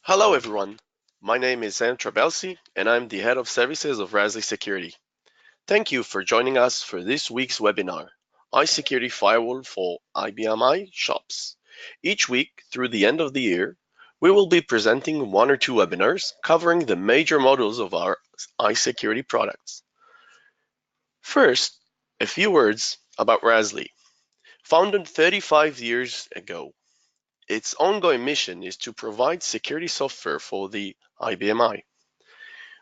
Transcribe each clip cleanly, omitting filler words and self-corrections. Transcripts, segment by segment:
Hello everyone, my name is Sam Trabelsi and I'm the Head of Services of Raz-Lee Security. Thank you for joining us for this week's webinar, iSecurity Firewall for IBM shops. Each week through the end of the year, we will be presenting one or two webinars covering the major models of our iSecurity products. First, a few words about Raz-Lee. Founded 35 years ago, its ongoing mission is to provide security software for the IBM.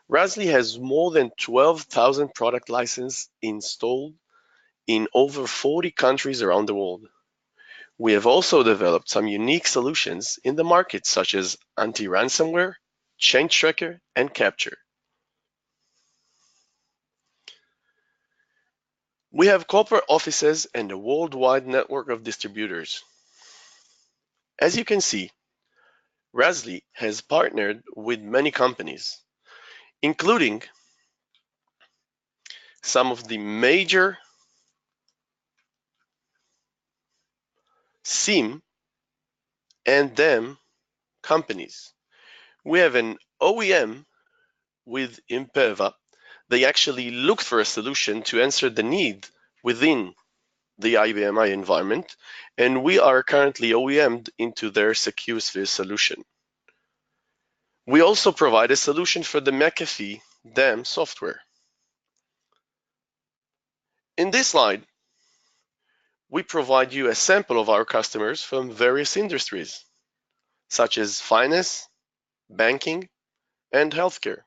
Raz-Lee has more than 12,000 product licenses installed in over 40 countries around the world. We have also developed some unique solutions in the market such as anti-ransomware, change tracker, and capture. We have corporate offices and a worldwide network of distributors. As you can see, Raz-Lee has partnered with many companies, including some of the major SIEM and DEM companies. We have an OEM with Impeva. They actually looked for a solution to answer the need within the IBM environment, and we are currently OEM'd into their SecureSphere solution. We also provide a solution for the McAfee DEM software. In this slide, we provide you a sample of our customers from various industries, such as finance, banking, and healthcare.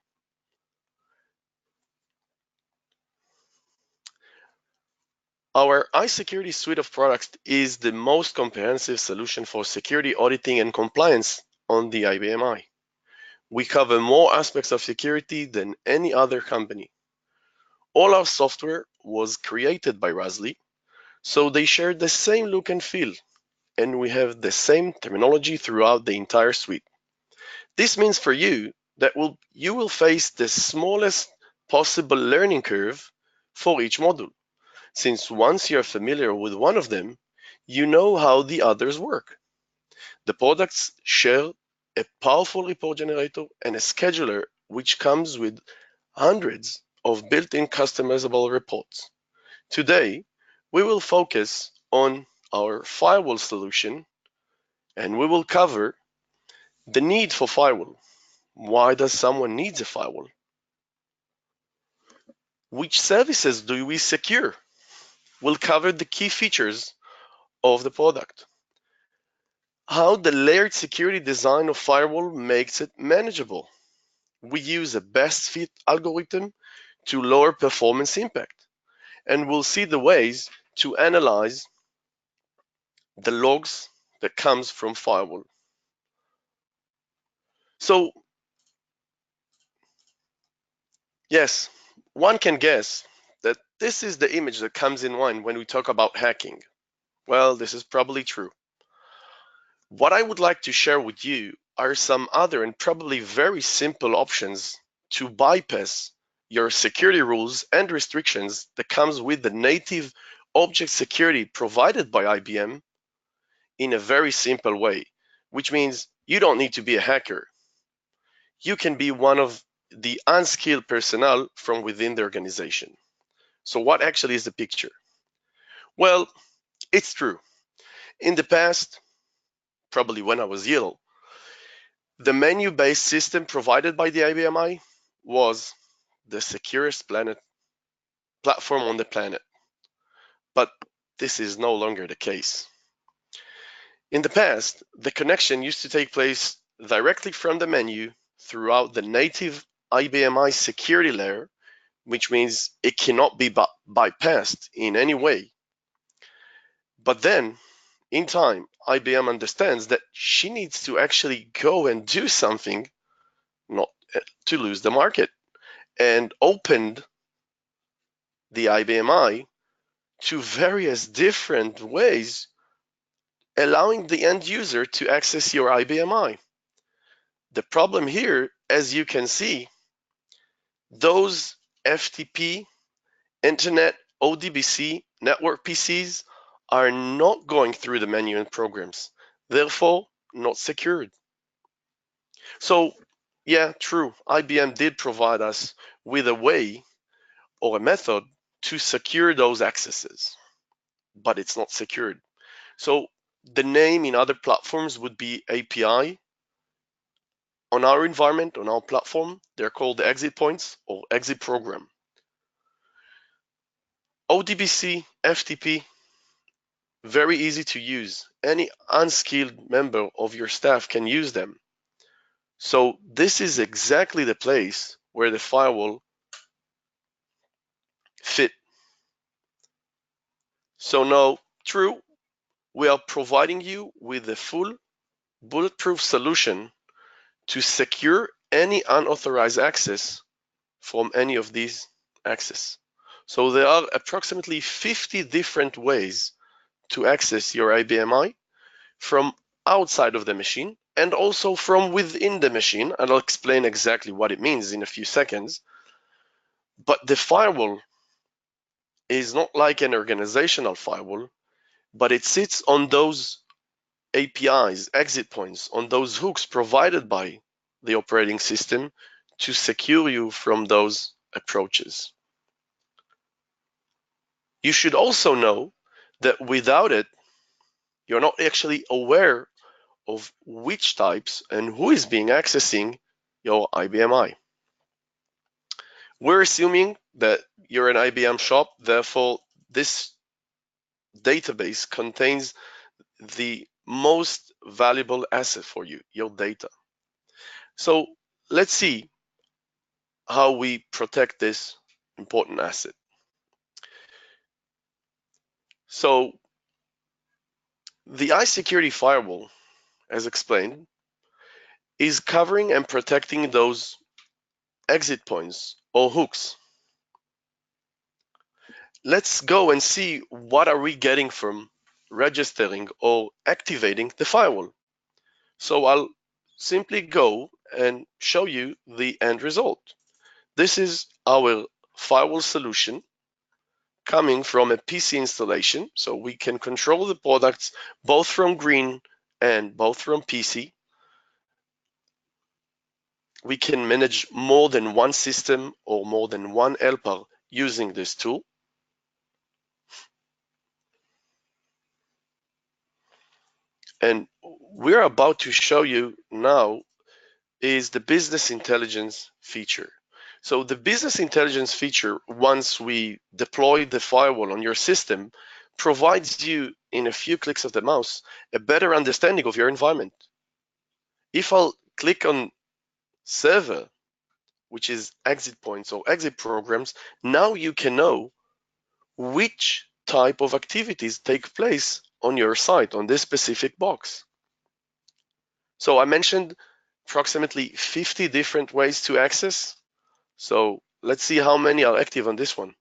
Our iSecurity suite of products is the most comprehensive solution for security auditing and compliance on the IBM. We cover more aspects of security than any other company. All our software was created by Raz-Lee, so they share the same look and feel, and we have the same terminology throughout the entire suite. This means for you that you will face the smallest possible learning curve for each module, since once you're familiar with one of them, you know how the others work. The products share a powerful report generator and a scheduler which comes with hundreds of built-in customizable reports. Today, we will focus on our firewall solution and we will cover the need for firewall. Why does someone need a firewall? Which services do we secure? We'll cover the key features of the product. How the layered security design of firewall makes it manageable. We use a best fit algorithm to lower performance impact, and we'll see the ways to analyze the logs that comes from firewall. So yes, one can guess that this is the image that comes in mind when we talk about hacking. Well, this is probably true. What I would like to share with you are some other and probably very simple options to bypass your security rules and restrictions that comes with the native object security provided by IBM in a very simple way, which means you don't need to be a hacker. You can be one of the unskilled personnel from within the organization. So what actually is the picture? Well, it's true. In the past, probably when I was little, the menu-based system provided by the IBM was the securest platform on the planet. But this is no longer the case. In the past, the connection used to take place directly from the menu throughout the native IBM security layer, which means it cannot be bypassed in any way. But then, in time, IBM understands that she needs to actually go and do something not to lose the market, and opened the IBM to various different ways, allowing the end user to access your IBM. The problem here, as you can see, those FTP, Internet, ODBC, network PCs are not going through the menu and programs, therefore not secured. So yeah, true. IBM did provide us with a way or a method to secure those accesses, but it's not secured. So the name in other platforms would be API. On our environment, on our platform, they're called exit points or exit program. ODBC, FTP, very easy to use. Any unskilled member of your staff can use them. So this is exactly the place where the firewall fit. So now, true, we are providing you with a full bulletproof solution to secure any unauthorized access from any of these access. So there are approximately 50 different ways to access your IBMI from outside of the machine and also from within the machine. And I'll explain exactly what it means in a few seconds. But the firewall is not like an organizational firewall, but it sits on those APIs, exit points, on those hooks provided by the operating system to secure you from those approaches. You should also know that without it, you're not actually aware of which types and who is being accessing your IBMI. We're assuming that you're an IBM shop, therefore this database contains the most valuable asset for you, your data. So let's see how we protect this important asset. So the iSecurity firewall, as explained, is covering and protecting those exit points or hooks. Let's go and see what are we getting from registering or activating the firewall. So I'll simply go and show you the end result. This is our firewall solution coming from a PC installation, so we can control the products both from green and both from PC. We can manage more than one system or more than one helper using this tool. And we're about to show you now is the business intelligence feature. So the business intelligence feature, once we deploy the firewall on your system, provides you in a few clicks of the mouse a better understanding of your environment. If I'll click on server, which is exit points or exit programs, now you can know which type of activities take place on your site on this specific box. So I mentioned approximately 50 different ways to access. So let's see how many are active on this one,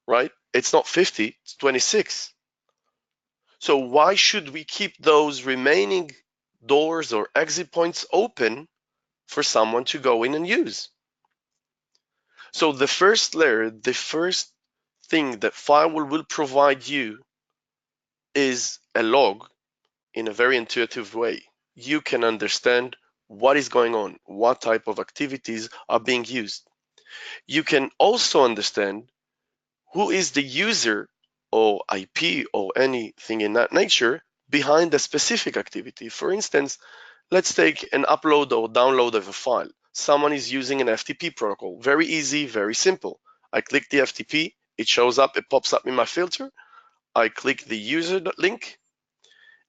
right? It's not 50, it's 26. So why should we keep those remaining doors or exit points open for someone to go in and use? So the first layer, the first thing that Firewall will provide you is a log in a very intuitive way. You can understand what is going on, what type of activities are being used. You can also understand who is the user or IP or anything in that nature behind a specific activity. For instance, let's take an upload or download of a file. Someone is using an FTP protocol. Very easy, very simple. I click the FTP, it shows up, it pops up in my filter. I click the user link,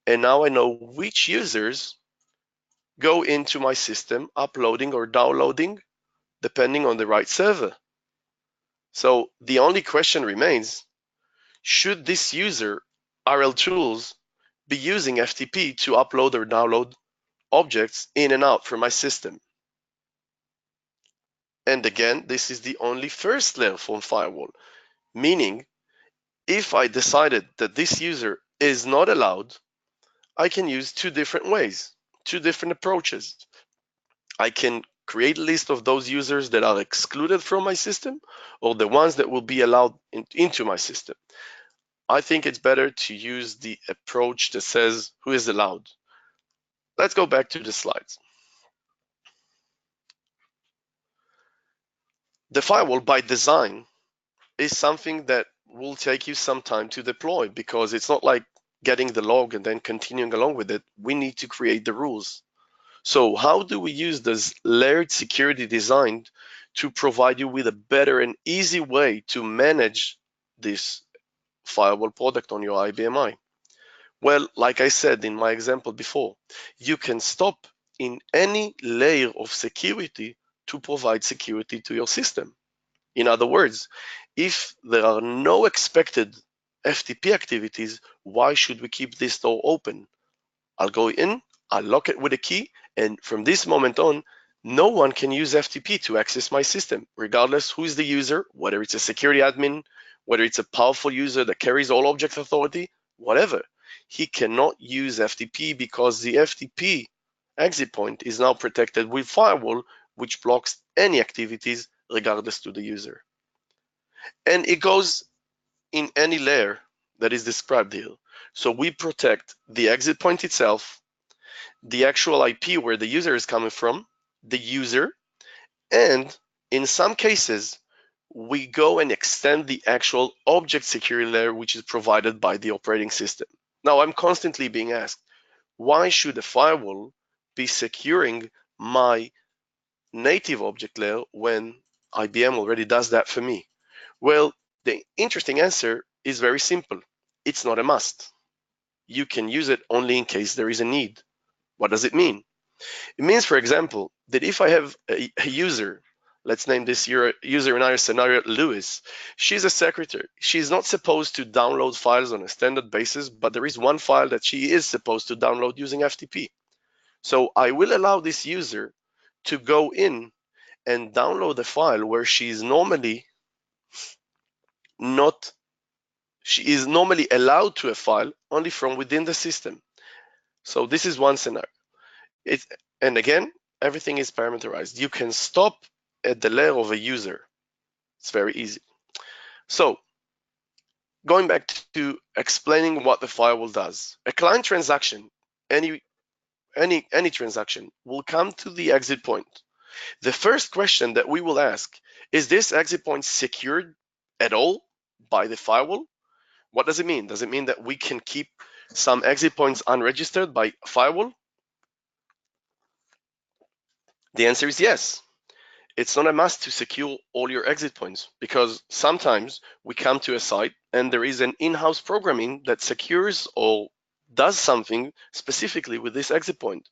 and now I know which users go into my system uploading or downloading depending on the right server. So the only question remains, should this user, RL Tools, be using FTP to upload or download objects in and out from my system? And again, this is the only first layer from Firewall, meaning if I decided that this user is not allowed, I can use two different ways, two different approaches. I can create a list of those users that are excluded from my system or the ones that will be allowed into my system. I think it's better to use the approach that says who is allowed. Let's go back to the slides. The firewall by design is something that will take you some time to deploy because it's not like getting the log and then continuing along with it. We need to create the rules. So how do we use this layered security design to provide you with a better and easy way to manage this firewall product on your IBM I? Well, like I said in my example before, you can stop in any layer of security to provide security to your system. In other words, if there are no expected FTP activities, why should we keep this door open? I'll go in, I'll lock it with a key, and from this moment on, no one can use FTP to access my system, regardless who is the user, whether it's a security admin, whether it's a powerful user that carries all object authority, whatever. He cannot use FTP because the FTP exit point is now protected with firewall, which blocks any activities regardless to the user. And it goes in any layer that is described here. So we protect the exit point itself, the actual IP where the user is coming from, the user, and in some cases, we go and extend the actual object security layer, which is provided by the operating system. Now, I'm constantly being asked, why should a firewall be securing my native object layer when IBM already does that for me? Well, the interesting answer is very simple. It's not a must. You can use it only in case there is a need. What does it mean? It means, for example, that if I have a user, let's name this user in our scenario Lewis, she's a secretary. She's not supposed to download files on a standard basis, but there is one file that she is supposed to download using FTP. So I will allow this user to go in and download a file where she is normally allowed to a file only from within the system. So this is one scenario. And again, everything is parameterized. You can stop at the layer of a user. It's very easy. So going back to explaining what the firewall does. A client transaction, any transaction, will come to the exit point. The first question that we will ask, is this exit point secured at all by the firewall? What does it mean? Does it mean that we can keep some exit points unregistered by firewall? The answer is yes. It's not a must to secure all your exit points because sometimes we come to a site and there is an in-house programming that secures or does something specifically with this exit point.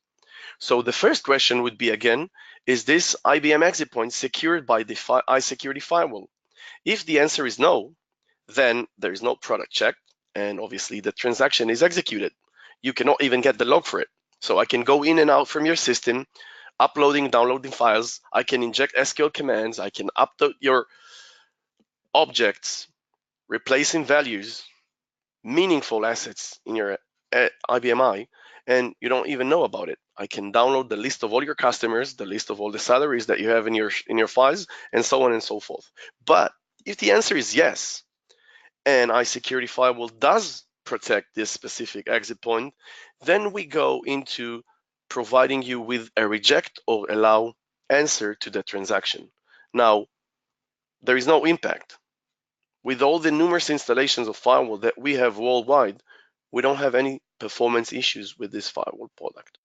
So the first question would be again, is this IBM exit point secured by the iSecurity firewall? If the answer is no, then there is no product check and obviously the transaction is executed. You cannot even get the log for it. So I can go in and out from your system, uploading, downloading files. I can inject SQL commands. I can update your objects, replacing values, meaningful assets in your IBM I, and you don't even know about it. I can download the list of all your customers, the list of all the salaries that you have in your files, and so on and so forth. But if the answer is yes, and iSecurity Firewall does protect this specific exit point, then we go into providing you with a reject or allow answer to the transaction. Now, there is no impact. With all the numerous installations of firewall that we have worldwide, we don't have any performance issues with this firewall product.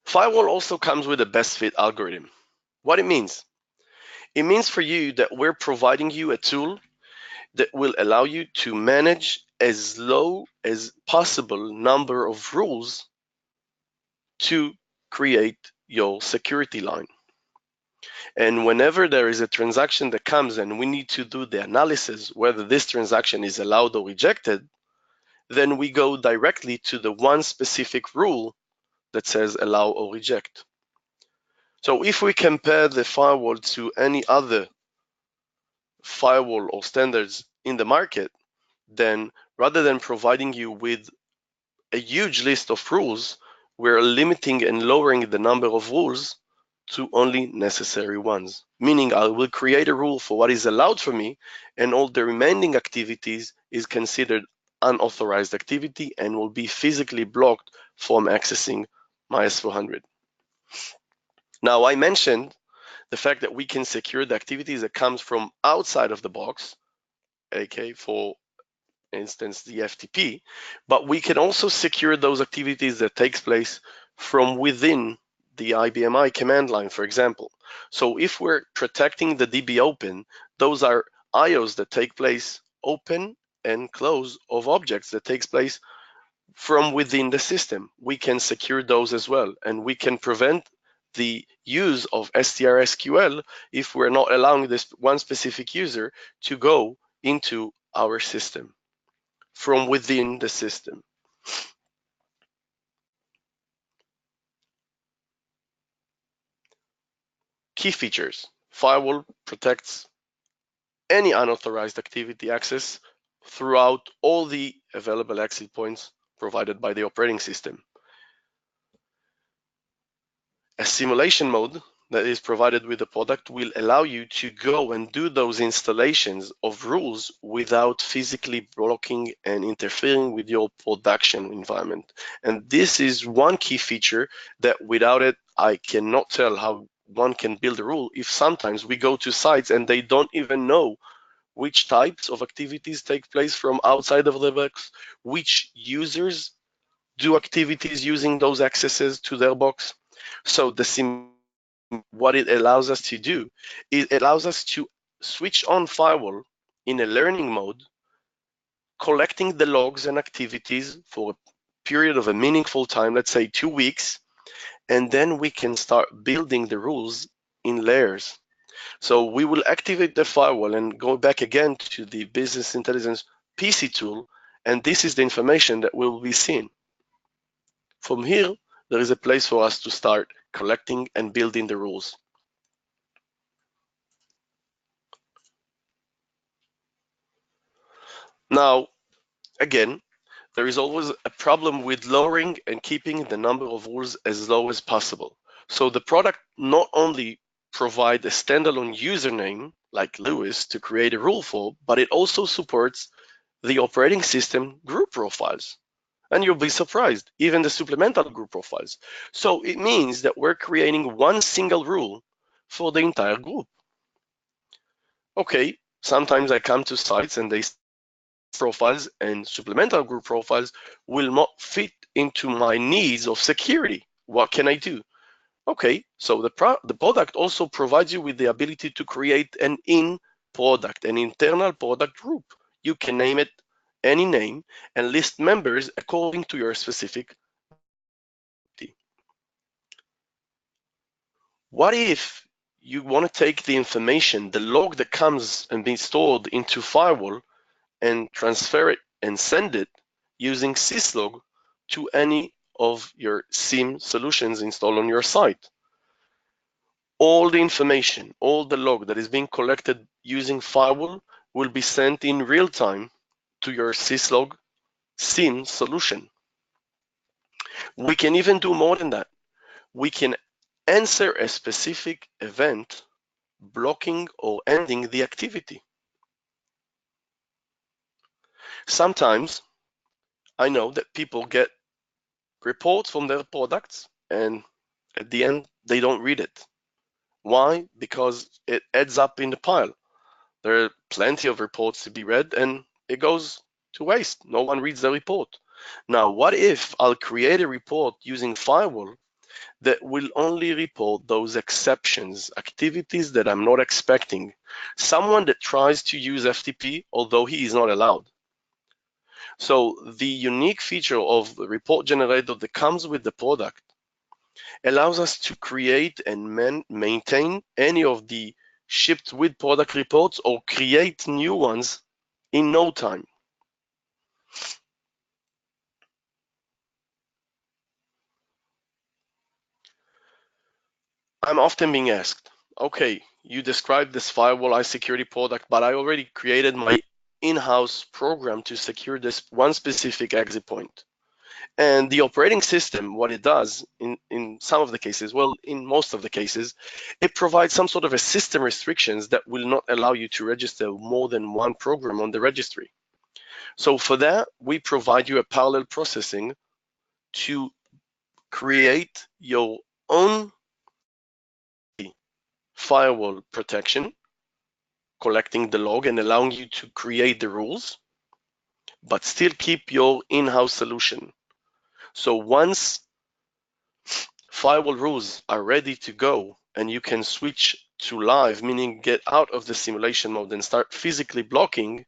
Firewall also comes with a best fit algorithm. What it means? It means for you that we're providing you a tool that will allow you to manage as low as possible number of rules to create your security line. And whenever there is a transaction that comes and we need to do the analysis whether this transaction is allowed or rejected, then we go directly to the one specific rule that says allow or reject. So if we compare the firewall to any other firewall or standards in the market, then rather than providing you with a huge list of rules, we're limiting and lowering the number of rules to only necessary ones. Meaning I will create a rule for what is allowed for me and all the remaining activities is considered unauthorized activity and will be physically blocked from accessing my S400. Now, I mentioned the fact that we can secure the activities that comes from outside of the box, aka for instance the FTP, but we can also secure those activities that takes place from within the IBM command line, for example. So if we're protecting the DB open, those are IOs that take place open and close of objects that takes place from within the system. We can secure those as well, and we can prevent the use of STR-SQL if we're not allowing this one specific user to go into our system from within the system. Key features. Firewall protects any unauthorized activity access throughout all the available exit points provided by the operating system. A simulation mode that is provided with the product will allow you to go and do those installations of rules without physically blocking and interfering with your production environment. And this is one key feature that without it, I cannot tell how one can build a rule if sometimes we go to sites and they don't even know which types of activities take place from outside of the box, which users do activities using those accesses to their box. So what it allows us to do is it allows us to switch on Firewall in a learning mode, collecting the logs and activities for a period of a meaningful time, let's say 2 weeks, and then we can start building the rules in layers. So we will activate the Firewall and go back again to the business intelligence PC tool, and this is the information that will be seen. From here, there is a place for us to start collecting and building the rules. Now, again, there is always a problem with lowering and keeping the number of rules as low as possible. So the product not only provides a standalone username like Lewis to create a rule for, but it also supports the operating system group profiles. And you'll be surprised, even the supplemental group profiles. So it means that we're creating one single rule for the entire group. Okay, sometimes I come to sites and they profiles and supplemental group profiles will not fit into my needs of security. What can I do? Okay, so the product also provides you with the ability to create an product, an internal product group. You can name it any name and list members according to your specific. What if you want to take the information, the log that comes and being stored into Firewall and transfer it and send it using syslog to any of your SIEM solutions installed on your site? All the information, all the log that is being collected using Firewall will be sent in real time to your syslog SIEM solution. We can even do more than that. We can answer a specific event blocking or ending the activity. Sometimes I know that people get reports from their products and at the end they don't read it. Why? Because it adds up in the pile. There are plenty of reports to be read and it goes to waste. No one reads the report. Now, what if I'll create a report using Firewall that will only report those exceptions, activities that I'm not expecting? Someone that tries to use FTP, although he is not allowed. So the unique feature of the report generator that comes with the product allows us to create and maintain any of the shipped with product reports or create new ones in no time. I'm often being asked, okay, you described this Firewall iSecurity product, but I already created my in-house program to secure this one specific exit point. And the operating system, what it does in some of the cases, well, in most of the cases, it provides some sort of a system restrictions that will not allow you to register more than one program on the registry. So for that, we provide you a parallel processing to create your own firewall protection, collecting the log and allowing you to create the rules, but still keep your in-house solution. So once firewall rules are ready to go and you can switch to live, meaning get out of the simulation mode and start physically blocking,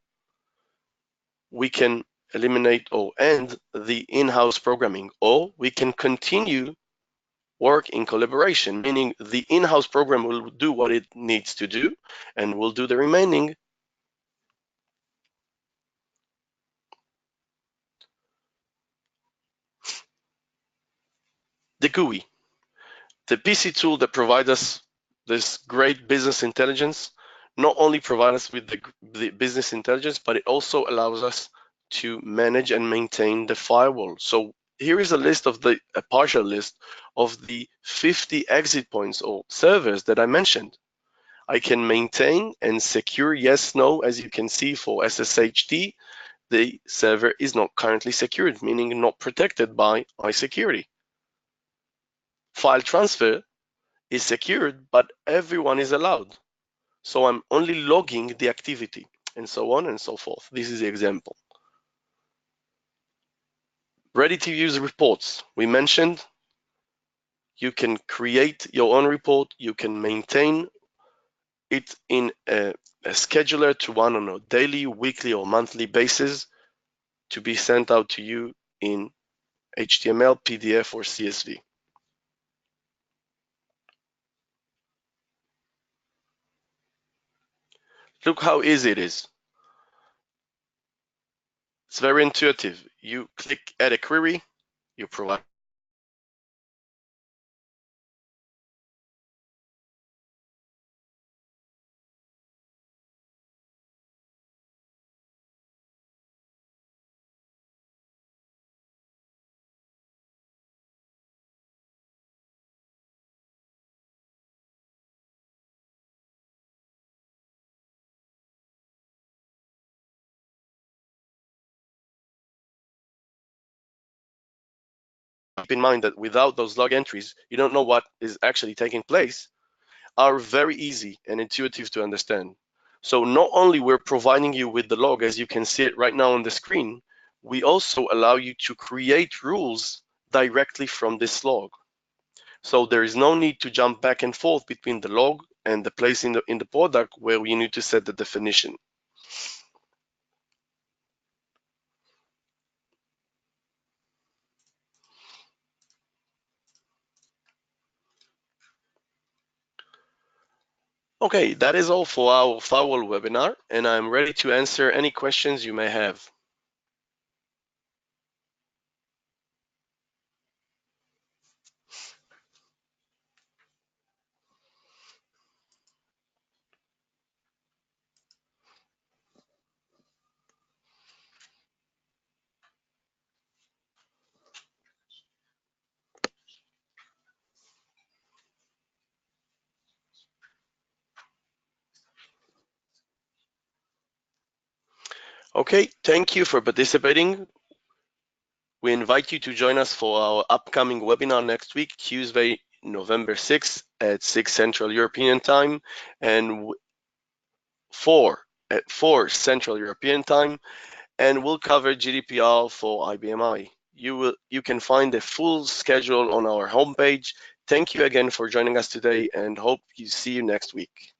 we can eliminate or end the in-house programming, or we can continue work in collaboration, meaning the in-house program will do what it needs to do and will do the remaining. The GUI, the PC tool that provides us this great business intelligence, not only provides us with the business intelligence, but it also allows us to manage and maintain the firewall. So here is a partial list of the 50 exit points or servers that I mentioned. I can maintain and secure yes, no. As you can see for SSHD, the server is not currently secured, meaning not protected by iSecurity. File transfer is secured, but everyone is allowed. So I'm only logging the activity, and so on and so forth. This is the example. Ready to use reports. We mentioned you can create your own report. You can maintain it in a scheduler to run on a daily, weekly, or monthly basis to be sent out to you in HTML, PDF, or CSV. Look how easy it is. It's very intuitive. You click add a query, you provide keep in mind that without those log entries, you don't know what is actually taking place, are very easy and intuitive to understand. So not only we're providing you with the log, as you can see it right now on the screen, we also allow you to create rules directly from this log. So there is no need to jump back and forth between the log and the place in the product where we need to set the definition. Okay, that is all for our Firewall webinar, and I'm ready to answer any questions you may have. Okay, thank you for participating. We invite you to join us for our upcoming webinar next week, Tuesday, November 6th at 6 Central European Time and 4 at 4 Central European Time, and we'll cover GDPR for IBM. You can find the full schedule on our homepage. Thank you again for joining us today and hope you see you next week.